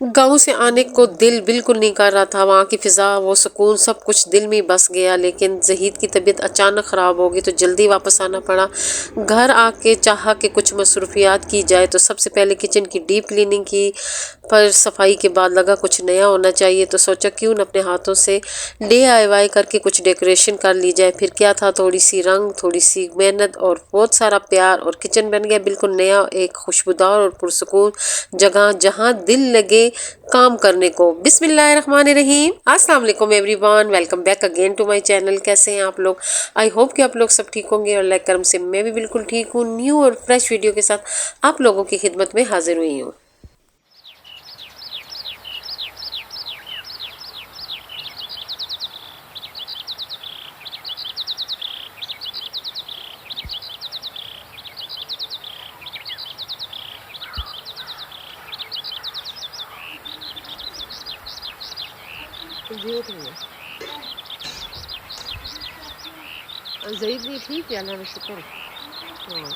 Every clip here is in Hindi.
गाँव से आने को दिल बिल्कुल नहीं कर रहा था। वहाँ की फ़िज़ा, वो सुकून, सब कुछ दिल में बस गया। लेकिन ज़हीद की तबीयत अचानक ख़राब हो गई तो जल्दी वापस आना पड़ा। घर आके चाहा कि कुछ मसरूफ़ियात की जाए तो सबसे पहले किचन की डीप क्लीनिंग की। पर सफाई के बाद लगा कुछ नया होना चाहिए तो सोचा क्यों न अपने हाथों से DIY करके कुछ डेकोरेशन कर ली जाए। फिर क्या था, थोड़ी सी रंग, थोड़ी सी मेहनत और बहुत सारा प्यार, और किचन बन गया बिल्कुल नया, एक खुशबूदार और पुरसुकून जगह जहाँ दिल लगे काम करने को। बिस्मिल्लाहिर्रहमानिर्रहीम। अस्सलाम वालेकुम everyone, welcome back again to my channel. कैसे हैं आप लोग? आई होप कि आप लोग सब ठीक होंगे और लाइक करम से मैं भी बिल्कुल ठीक हूँ। न्यू और फ्रेश वीडियो के साथ आप लोगों की खिदमत में हाजिर हुई हूँ। ज़ईद भी ठीक है, अल्लाह का शुक्र। हाँ।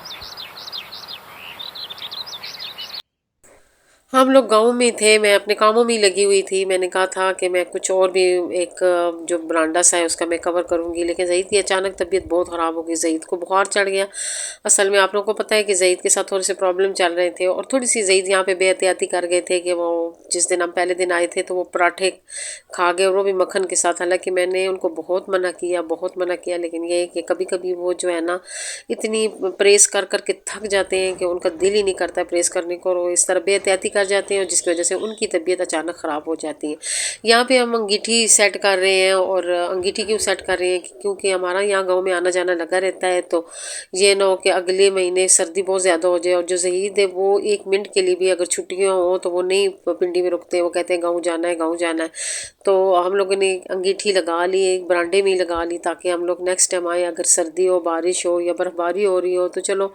हम लोग गाँव में थे, मैं अपने कामों में ही लगी हुई थी। मैंने कहा था कि मैं कुछ और भी एक जो बरांडा सा है उसका मैं कवर करूँगी, लेकिन ज़ईद की अचानक तबीयत बहुत ख़राब हो गई। ज़ईद को बुखार चढ़ गया। असल में आप लोगों को पता है कि ज़ईद के साथ थोड़े से प्रॉब्लम चल रहे थे और थोड़ी सी ज़ईद यहाँ पे बेहतियाती कर गए थे कि वो जिस दिन हम पहले दिन आए थे तो वो पराठे खा गए और वो भी मक्खन के साथ। हालांकि मैंने उनको बहुत मना किया, बहुत मना किया, लेकिन ये है कि कभी कभी वो जो है ना इतनी प्रेस कर कर के थक जाते हैं कि उनका दिल ही नहीं करता प्रेस करने को, और वो इस तरह बेहतियाती कर जाते हैं और जिसकी वजह से उनकी तबीयत अचानक ख़राब हो जाती है। यहाँ पे हम अंगीठी सेट कर रहे हैं, और अंगीठी क्यों सेट कर रहे हैं क्योंकि हमारा यहाँ गाँव में आना जाना लगा रहता है। तो ये ना हो कि अगले महीने सर्दी बहुत ज़्यादा हो जाए, और जो ज़हीद है वो 1 मिनट के लिए भी अगर छुट्टियाँ हो तो वो नहीं पिंडी में रुकते, वो कहते हैं गाँव जाना है, गाँव जाना है। तो हम लोगों ने अंगीठी लगा ली, एक बरांडे में ही लगा ली, ताकि हम लोग नेक्स्ट टाइम आए, अगर सर्दी हो, बारिश हो या बर्फ़बारी हो रही हो तो चलो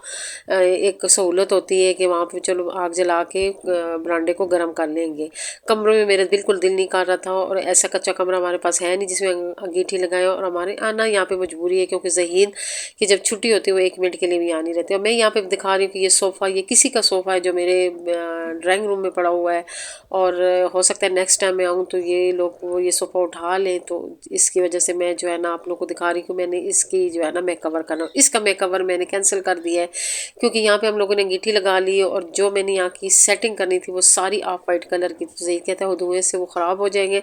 एक सहूलत होती है कि वहाँ पे चलो आग जला के बरांडे को गर्म कर लेंगे। कमरों में मेरा बिल्कुल दिल नहीं कर रहा था, और ऐसा कच्चा कमरा हमारे पास है नहीं जिसमें अंगीठी लगाए, और हमारे आना यहाँ पे मजबूरी है क्योंकि ज़हीन की जब छुट्टी होती है वो 1 मिनट के लिए भी आ नहीं रहती। और मैं यहाँ पे दिखा रही हूँ कि ये सोफ़ा, ये किसी का सोफ़ा है जो मेरे ड्राइंग रूम में पड़ा हुआ है, और हो सकता है नेक्स्ट टाइम मैं आऊँ तो ये लोग वो ये सोफ़ा उठा लें। तो इसकी वजह से मैं जो है ना आप लोग को दिखा रही हूँ, मैंने इसकी जो है ना मैं कवर करना, इसका मैं कवर मैंने कैंसिल कर दिया है क्योंकि यहाँ पे हम लोगों ने अंगीठी लगा ली, और जो मैंने यहाँ की सेटिंग करनी थी वो सारी ऑफ वाइट कलर की। तो यही कहता है वो धुएँ से वो ख़राब हो जाएंगे,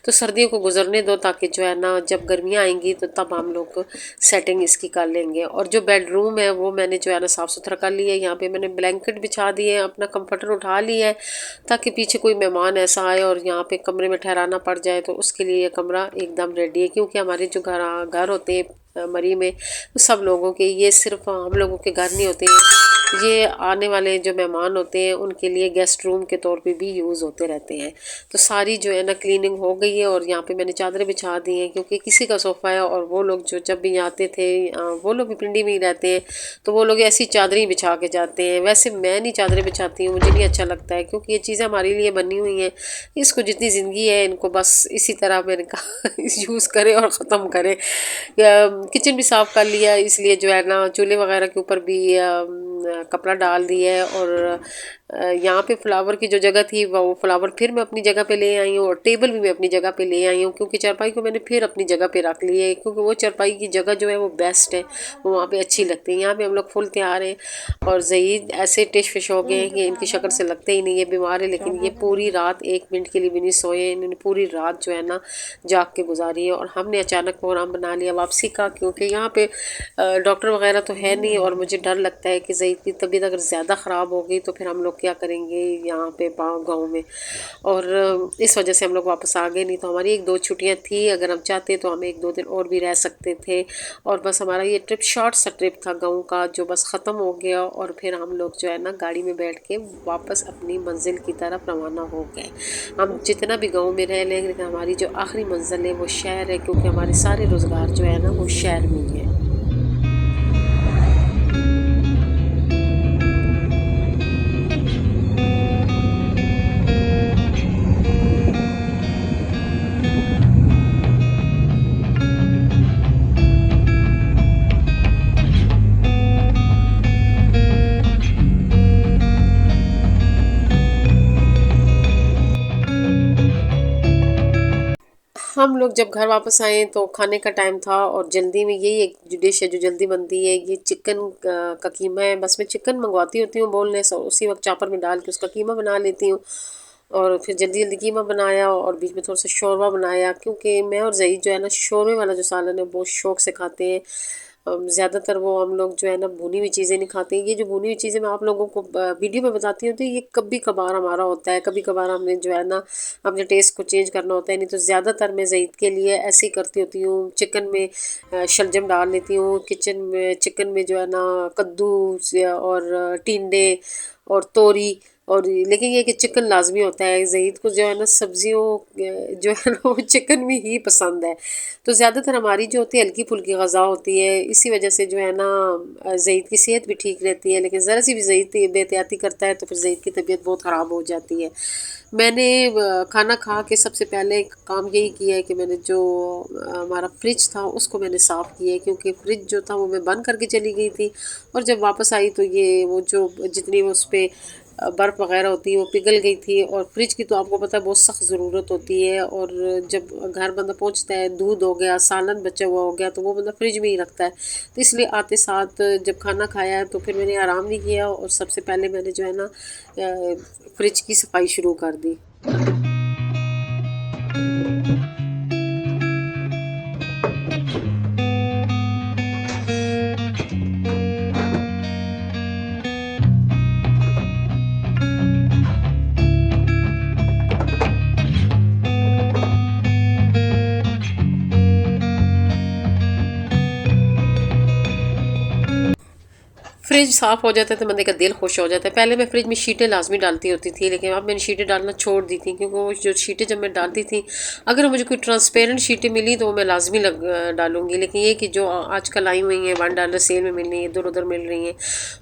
तो सर्दियों को गुजरने दो, ताकि जो है ना जब गर्मियाँ आएंगी तो तब हम लोग सेटिंग इसकी कर लेंगे। और जो बेडरूम है वो मैंने जो है ना साफ़ सुथरा कर लिया है। यहाँ पे मैंने ब्लैंकेट बिछा दिए, अपना कंफर्टर उठा लिया है, ताकि पीछे कोई मेहमान ऐसा आए और यहाँ पे कमरे में ठहराना पड़ जाए तो उसके लिए ये कमरा एकदम रेडी है। क्योंकि हमारे जो घर होते हैं मरी में, वो सब लोगों के, ये सिर्फ हम लोगों के घर नहीं होते हैं, ये आने वाले जो मेहमान होते हैं उनके लिए गेस्ट रूम के तौर पे भी यूज़ होते रहते हैं। तो सारी जो है ना क्लीनिंग हो गई है, और यहाँ पे मैंने चादरें बिछा दी हैं क्योंकि किसी का सोफ़ा है, और वो लोग जो जब भी आते थे वो लोग भी पिंडी में ही रहते हैं, तो वो लोग ऐसी चादरें ही बिछा के जाते हैं। वैसे मैं नहीं चादरें बिछाती हूँ, मुझे नहीं अच्छा लगता है क्योंकि ये चीज़ें हमारे लिए बनी हुई हैं। इसको जितनी ज़िंदगी है इनको बस इसी तरह मैंने कहा यूज़ करें और ख़त्म करें। किचन भी साफ़ कर लिया, इसलिए जो है ना चूल्हे वगैरह के ऊपर भी कपड़ा डाल दिया है, और यहाँ पे फ्लावर की जो जगह थी वो फ्लावर फिर मैं अपनी जगह पे ले आई हूँ, और टेबल भी मैं अपनी जगह पे ले आई हूँ क्योंकि चारपाई को मैंने फिर अपनी जगह पे रख ली है, क्योंकि वो चारपाई की जगह जो है वो बेस्ट है, वो वहाँ पे अच्छी लगती है। यहाँ पे हम लोग फुल तैयार हैं, और ज़ईद ऐसे टिश फिश हो गए हैं कि इनकी शक्ल से लगते ही नहीं ये बीमार है, लेकिन ये पूरी रात 1 मिनट के लिए भी नहीं सोए। इन्होंने पूरी रात जो है ना जाग के गुजारी है, और हमने अचानक प्रोग्राम बना लिया वापसी का, क्योंकि यहाँ पे डॉक्टर वगैरह तो है नहीं, और मुझे डर लगता है कि ज़ईद की तबीयत अगर ज़्यादा ख़राब हो गई तो फिर हम लोग क्या करेंगे यहाँ पे गाँव में। और इस वजह से हम लोग वापस आ गए, नहीं तो हमारी 1-2 छुट्टियाँ थी, अगर हम चाहते तो हम 1-2 दिन और भी रह सकते थे। और बस हमारा ये ट्रिप शॉर्ट सा ट्रिप था गाँव का, जो बस ख़त्म हो गया, और फिर हम लोग जो है ना गाड़ी में बैठ के वापस अपनी मंजिल की तरफ रवाना हो गए। हम जितना भी गाँव में रह लें, लेकिन हमारी जो आखिरी मंजिल है वो शहर है, क्योंकि हमारे सारे रोज़गार जो है ना वो शहर में ही है। हम लोग जब घर वापस आए तो खाने का टाइम था और जल्दी में यही एक जो डिश है जो जल्दी बनती है, ये चिकन का कीमा है। बस मैं चिकन मंगवाती होती हूँ बोनलेस और उसी वक्त चापर में डाल के उसका कीमा बना लेती हूँ। और फिर जल्दी जल्दी कीमा बनाया और बीच में थोड़ा सा शोरबा बनाया, क्योंकि मैं और ज़ईद जो है ना शोरबे वाला जो सालन है बहुत शौक से खाते हैं। ज़्यादातर वो हम लोग जो है ना भुनी हुई चीज़ें नहीं खाते। ये जो भुनी हुई चीज़ें मैं आप लोगों को वीडियो में बताती हूँ तो ये कभी कभार हमारा होता है, कभी कभार हमने जो है ना अपने टेस्ट को चेंज करना होता है। नहीं तो ज़्यादातर मैं ज़ईद के लिए ऐसे ही करती होती हूँ, चिकन में शलजम डाल लेती हूँ, किचन में चिकन में जो है ना कद्दू और टिंडे और तोरी। और लेकिन ये कि चिकन लाजमी होता है। ज़ईद को जो है ना सब्जियों जो है ना वो चिकन में ही पसंद है। तो ज़्यादातर हमारी जो होती है हल्की फुल्की ग़ज़ा होती है, इसी वजह से जो है ना ज़ईद की सेहत भी ठीक रहती है। लेकिन ज़रा सी भी ज़ईद बेहतियाती करता है तो फिर ज़ईद की तबीयत बहुत ख़राब हो जाती है। मैंने खाना खा के सबसे पहले एक काम यही किया है कि मैंने जो हमारा फ्रिज था उसको मैंने साफ़ किया है, क्योंकि फ्रिज जो था वो मैं बंद करके चली गई थी और जब वापस आई तो ये वो जो जितनी वो उस पर बर्फ़ वग़ैरह होती है वो पिघल गई थी। और फ्रिज की तो आपको पता है बहुत सख्त ज़रूरत होती है। और जब घर बंदा पहुंचता है, दूध हो गया, सालन बचा हुआ हो गया, तो वो बंदा फ्रिज में ही रखता है। तो इसलिए आते साथ जब खाना खाया तो फिर मैंने आराम नहीं किया और सबसे पहले मैंने जो है ना फ्रिज की सफाई शुरू कर दी। फ्रिज साफ़ हो जाता है तो बंदे का दिल खुश हो जाता है। पहले मैं फ्रिज में शीटें लाजमी डालती होती थी, लेकिन अब मैंने शीटें डालना छोड़ दी थी, क्योंकि वो जो शीटें जब मैं डालती थी, अगर मुझे कोई ट्रांसपेरेंट शीटें मिली तो वो मैं लाजमी डालूंगी। लेकिन ये कि जो आजकल आई हुई हैं $1 सेल में मिल रही हैं, इधर उधर मिल रही हैं,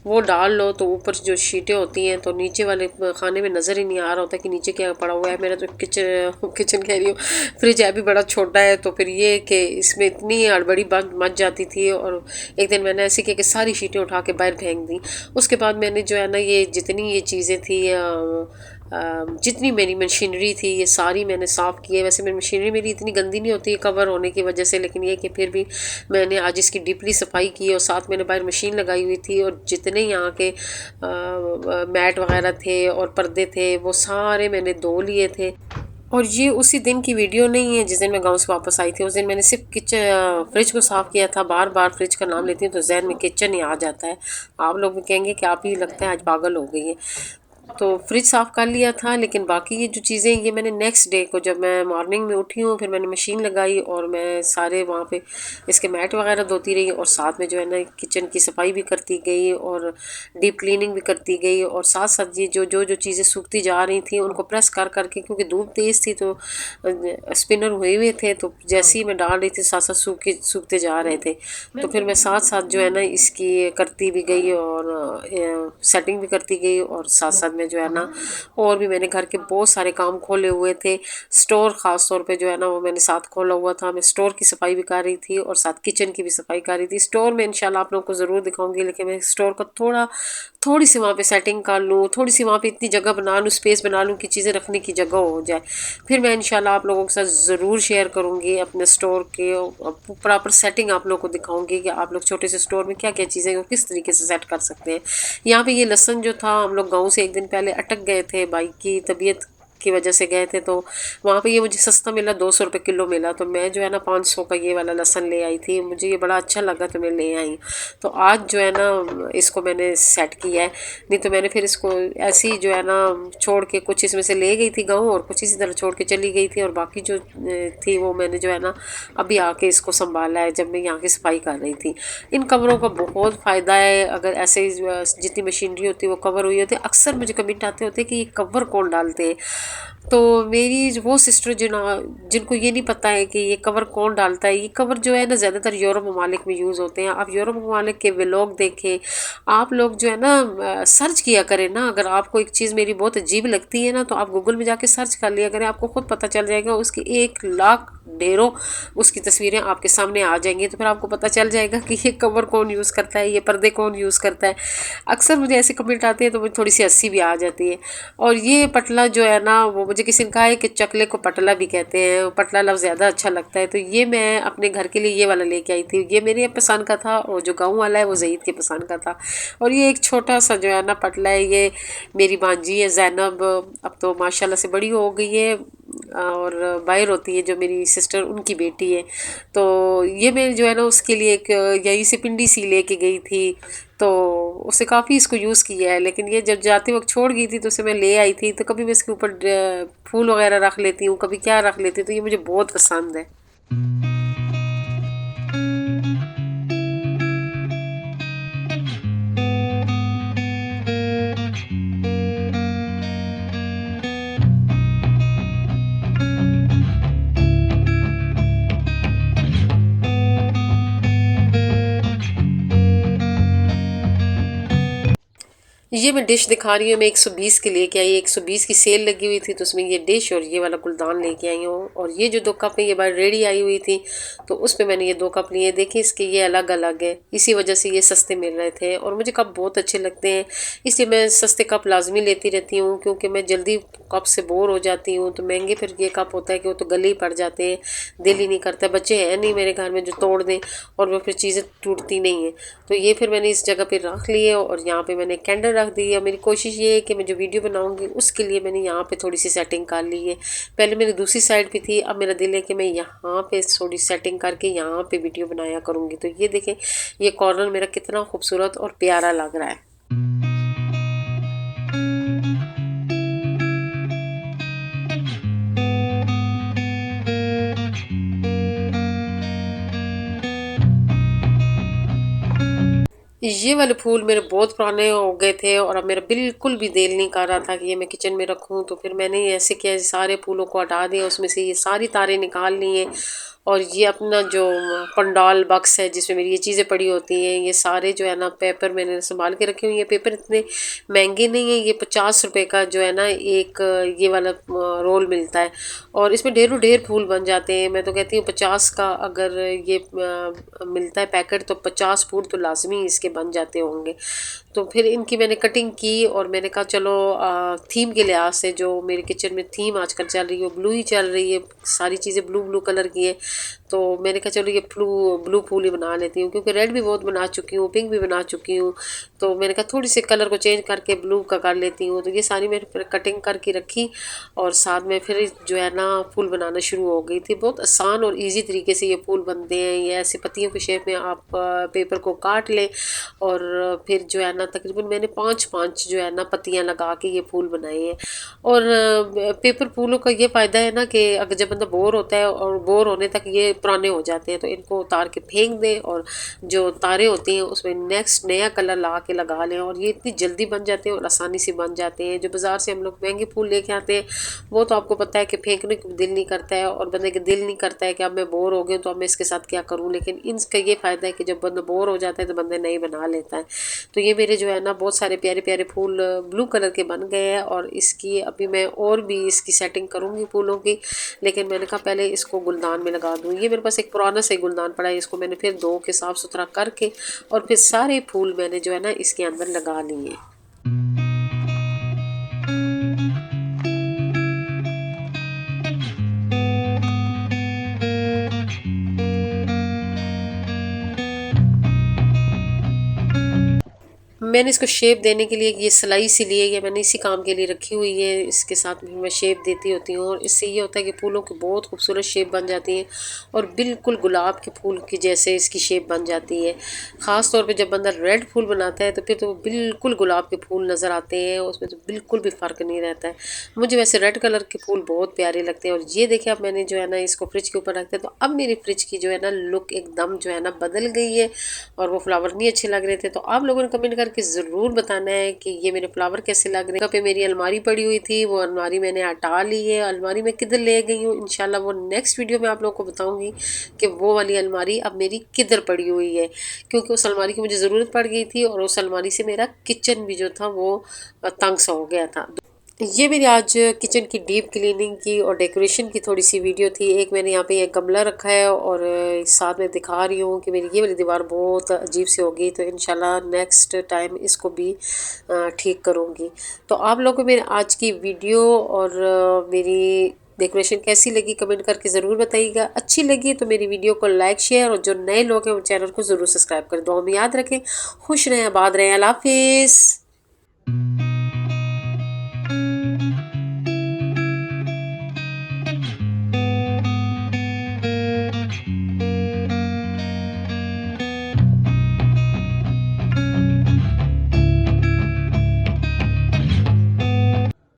वो डाल लो तो ऊपर जो शीटें होती हैं तो नीचे वाले खाने में नज़र ही नहीं आ रहा होता कि नीचे क्या पड़ा हुआ है। मेरा तो किचन कह रही हूँ, फ्रिज है भी बड़ा छोटा है, तो फिर ये कि इसमें इतनी हड़बड़ी मच जाती थी। और एक दिन मैंने ऐसे किया कि सारी शीटें उठा के बाहर फेंक दी। उसके बाद मैंने जो है ना ये जितनी ये चीज़ें थी जितनी मेरी मशीनरी थी ये सारी मैंने साफ़ की है। वैसे मेरी मशीनरी मेरी इतनी गंदी नहीं होती है कवर होने की वजह से, लेकिन ये कि फिर भी मैंने आज इसकी डीपली सफाई की और साथ मैंने बाहर मशीन लगाई हुई थी। और जितने यहाँ के मैट वगैरह थे और पर्दे थे वो सारे मैंने धो लिए थे। और ये उसी दिन की वीडियो नहीं है जिस दिन मैं गांव से वापस आई थी। उस दिन मैंने सिर्फ किचन फ्रिज को साफ़ किया था। बार बार फ्रिज का नाम लेती हूँ तो जहन में किचन ही आ जाता है। आप लोग भी कहेंगे कि आप ही लगता है आज पागल हो गई है। तो फ्रिज साफ़ कर लिया था, लेकिन बाकी ये जो चीज़ें ये मैंने नेक्स्ट डे को जब मैं मॉर्निंग में उठी हूँ फिर मैंने मशीन लगाई और मैं सारे वहाँ पे इसके मैट वगैरह धोती रही और साथ में जो है ना किचन की सफाई भी करती गई और डीप क्लीनिंग भी करती गई। और साथ साथ ये जो जो जो चीज़ें सूखती जा रही थी उनको प्रेस कर करके, क्योंकि धूप तेज़ थी तो स्पिनर हुए हुए थे, तो जैसे ही मैं डाल रही थी साथ साथ सूखते जा रहे थे। तो फिर मैं साथ साथ जो है ना इसकी करती भी गई और सेटिंग भी करती गई और साथ साथ में जो है ना और भी मैंने घर के बहुत सारे काम खोले हुए थे। स्टोर ख़ास तौर पे जो है ना वो मैंने साथ खोला हुआ था। मैं स्टोर की सफाई भी कर रही थी और साथ किचन की भी सफाई कर रही थी। स्टोर में इंशाल्लाह आप लोगों को ज़रूर दिखाऊंगी, लेकिन मैं स्टोर का थोड़ी सी वहाँ पे सेटिंग कर लूँ, थोड़ी सी वहाँ पे इतनी जगह बना लूँ, स्पेस बना लूँ कि चीज़ें रखने की जगह हो जाए। फिर मैं इंशाल्लाह आप लोगों के साथ ज़रूर शेयर करूँगी अपने स्टोर के प्रॉपर सेटिंग आप लोगों को दिखाऊंगी कि आप लोग छोटे से स्टोर में क्या क्या चीज़ें और किस तरीके से सेट कर सकते हैं। यहाँ पे ये लहसुन जो था, हम लोग गाँव से एक दिन पहले अटक गए थे, बाइक की तबीयत की वजह से गए थे, तो वहाँ पे ये मुझे सस्ता मिला, 200 रुपये किलो मिला। तो मैं जो है ना 500 का ये वाला लहसुन ले आई थी, मुझे ये बड़ा अच्छा लगा तो मैं ले आई। तो आज जो है ना इसको मैंने सेट किया है, नहीं तो मैंने फिर इसको ऐसे ही जो है ना छोड़ के कुछ इसमें से ले गई थी गाँव और कुछ इसी तरह छोड़ के चली गई थी। और बाकी जो थी वो मैंने जो है ना अभी आके इसको संभाला है जब मैं यहाँ की सफाई कर रही थी। इन कवरों का बहुत फ़ायदा है। अगर ऐसे जितनी मशीनरी होती है वो कवर हुई होती है, अक्सर मुझे कमेंट आते होते हैं कि ये कवर कौन डालते हैं। तो मेरी वो सिस्टर जिनको ये नहीं पता है कि ये कवर कौन डालता है, ये कवर जो है ना ज़्यादातर यूरोप ममालिक में यूज़ होते हैं। आप यूरोप ममालिक के व्लॉग देखें, आप लोग जो है ना सर्च किया करें ना। अगर आपको एक चीज़ मेरी बहुत अजीब लगती है ना तो आप गूगल में जाके सर्च कर लिया करें, आपको खुद पता चल जाएगा। उसकी 1 लाख ढेरों उसकी तस्वीरें आपके सामने आ जाएंगी, तो फिर आपको पता चल जाएगा कि ये कवर कौन यूज़ करता है, ये पर्दे कौन यूज़ करता है। अक्सर मुझे ऐसे कमेंट आते हैं तो मुझे थोड़ी सी हंसी भी आ जाती है। और ये पटला जो है ना, वो मुझे किसी ने कहा है कि चकले को पटला भी कहते हैं, पटला लफ्ज़ ज़्यादा अच्छा लगता है, तो ये मैं अपने घर के लिए ये वाला लेके आई थी। ये मेरे पसंद का था और जो गाँव वाला है वो ज़ईद के पसंद का था। और ये एक छोटा सा जो है ना पटला है, ये मेरी भांजी है ज़ैनब, अब तो माशाल्लाह से बड़ी हो गई है, और बाहर होती है जो मेरी सिस्टर, उनकी बेटी है। तो ये मैं जो है ना उसके लिए एक यहीं से पिंडी सी लेके गई थी, तो उससे काफ़ी इसको यूज़ किया है। लेकिन ये जब जाते वक्त छोड़ गई थी तो उसे मैं ले आई थी, तो कभी मैं इसके ऊपर फूल वगैरह रख लेती हूँ, कभी क्या रख लेती हूँ, तो ये मुझे बहुत पसंद है। ये मैं डिश दिखा रही हूँ, मैं 120 की लेके आई, 120 की सेल लगी हुई थी, तो उसमें ये डिश और ये वाला गुलदान लेके आई हूँ। और ये जो 2 कप है ये बाहर रेडी आई हुई थी, तो उस पे मैंने ये 2 कप लिए। देखिए इसके ये अलग अलग है, इसी वजह से ये सस्ते मिल रहे थे और मुझे कप बहुत अच्छे लगते हैं, इसलिए मैं सस्ते कप लाजमी लेती रहती हूँ, क्योंकि मैं जल्दी कप से बोर हो जाती हूँ। तो महंगे फिर ये कप होता है कि वो तो गले ही पड़ जाते हैं, दिल ही नहीं करता। बच्चे हैं नहीं मेरे घर में जो तोड़ दें, और वो फिर चीज़ें टूटती नहीं हैं। तो ये फिर मैंने इस जगह पे रख लिए और यहाँ पे मैंने कैंडल रख दी है। मेरी कोशिश ये है कि मैं जो वीडियो बनाऊंगी उसके लिए मैंने यहाँ पे थोड़ी सी सेटिंग कर ली है। पहले मेरी दूसरी साइड पे थी, अब मेरा दिल है कि मैं यहाँ पे थोड़ी सेटिंग करके यहाँ पे वीडियो बनाया करूँगी। तो ये देखें, ये कॉर्नर मेरा कितना खूबसूरत और प्यारा लग रहा है। ये वाले फूल मेरे बहुत पुराने हो गए थे और अब मेरा बिल्कुल भी दिल नहीं कर रहा था कि ये मैं किचन में रखूं, तो फिर मैंने ऐसे किया, सारे फूलों को हटा दिया, उसमें से ये सारी तारें निकाल ली हैं। और ये अपना जो पंडाल बक्स है जिसमें मेरी ये चीज़ें पड़ी होती हैं, ये सारे जो है ना पेपर मैंने संभाल के रखे हुए हैं। पेपर इतने महंगे नहीं है, ये 50 रुपए का जो है ना एक ये वाला रोल मिलता है, और इसमें ढेरों ढेर फूल बन जाते हैं। मैं तो कहती हूँ 50 का अगर ये मिलता है पैकेट, तो 50 फूल तो लाजमी इसके बन जाते होंगे। तो फिर इनकी मैंने कटिंग की और मैंने कहा चलो थीम के लिहाज से, जो मेरे किचन में थीम आजकल चल रही है ब्लू ही चल रही है, सारी चीज़ें ब्लू ब्लू कलर की है, तो मैंने कहा चलो ये ब्लू फूल ही बना लेती हूँ, क्योंकि रेड भी बहुत बना चुकी हूँ, पिंक भी बना चुकी हूँ। तो मैंने कहा थोड़ी सी कलर को चेंज करके ब्लू का कर लेती हूँ। तो ये सारी मैंने फिर कटिंग करके रखी और साथ में फिर जो है ना फूल बनाना शुरू हो गई थी। बहुत आसान और इजी तरीके से ये फूल बनते हैं। ये ऐसे पत्तियों के शेप में आप पेपर को काट लें और फिर जो है ना तकरीबन मैंने 5-5 जो है ना पत्तियां लगा के ये फूल बनाए हैं। और पेपर फूलों का ये फ़ायदा है ना कि अगर जब बंदा बोर होता है और बोर होने तक ये पुराने हो जाते हैं, तो इनको उतार के फेंक दें और जो तारे होती हैं उसमें नेक्स्ट नया कलर ला के लगा लें, और ये इतनी जल्दी बन जाते हैं और आसानी से बन जाते हैं। जो बाज़ार से हम लोग महंगे फूल लेके आते हैं वो तो आपको पता है कि फेंकने को दिल नहीं करता है, और बंदे के दिल नहीं करता है कि अब मैं बोर हो गया तो अब मैं इसके साथ क्या करूँ। लेकिन इनका ये फ़ायदा है कि जब बंदा बोर हो जाता है तो बंदा नई बना लेता है। तो ये मेरे जो है ना बहुत सारे प्यारे प्यारे फूल ब्लू कलर के बन गए हैं, और इसकी अभी मैं और भी इसकी सेटिंग करूँगी फूलों की। लेकिन मैंने कहा पहले इसको गुलदान में लगा दूँ। ये मेरे पास एक पुराना सा गुलदान पड़ा है, इसको मैंने फिर धो के साफ़ सुथरा करके और फिर सारे फूल मैंने जो है ना इसके अंदर लगा लिए। मैंने इसको शेप देने के लिए ये सिलाई सी ली है, ये मैंने इसी काम के लिए रखी हुई है, इसके साथ भी मैं शेप देती होती हूँ। और इससे ये होता है कि फूलों की बहुत खूबसूरत शेप बन जाती है और बिल्कुल गुलाब के फूल की जैसे इसकी शेप बन जाती है। ख़ास तौर पे जब बंदा रेड फूल बनाता है तो फिर तो बिल्कुल गुलाब के फूल नज़र आते हैं, उसमें तो बिल्कुल भी फ़र्क नहीं रहता है। मुझे वैसे रेड कलर के फूल बहुत प्यारे लगते हैं। और ये देखिए अब मैंने जो है ना इसको फ्रिज के ऊपर रखते हैं, तो अब मेरी फ्रिज की जो है ना लुक एकदम जो है ना बदल गई है, और वो फ्लावर नहीं अच्छे लग रहे थे। तो आप लोगों ने कमेंट करके ज़रूर बताना है कि ये मेरे फ्लावर कैसे लग रहे हैं। पे मेरी अलमारी पड़ी हुई थी, वो अलमारी मैंने हटा ली है। अलमारी में किधर ले गई हूँ इंशाल्लाह वो नेक्स्ट वीडियो में आप लोगों को बताऊंगी कि वो वाली अलमारी अब मेरी किधर पड़ी हुई है, क्योंकि उस अलमारी की मुझे ज़रूरत पड़ गई थी और उस अलमारी से मेरा किचन भी जो था वो तंग सा हो गया था। ये मेरी आज किचन की डीप क्लीनिंग की और डेकोरेशन की थोड़ी सी वीडियो थी। एक मैंने यहाँ पे एक गमला रखा है और साथ में दिखा रही हूँ कि मेरी ये वाली दीवार बहुत अजीब सी होगी, तो इंशाल्लाह नेक्स्ट टाइम इसको भी ठीक करूँगी। तो आप लोगों को मेरी आज की वीडियो और मेरी डेकोरेशन कैसी लगी कमेंट करके ज़रूर बताइएगा। अच्छी लगी तो मेरी वीडियो को लाइक शेयर, और जो नए लोग हैं वो चैनल को ज़रूर सब्सक्राइब कर दो। हम याद रखें, खुश रहें, आबाद रहें। अल्लाह हाफिज़।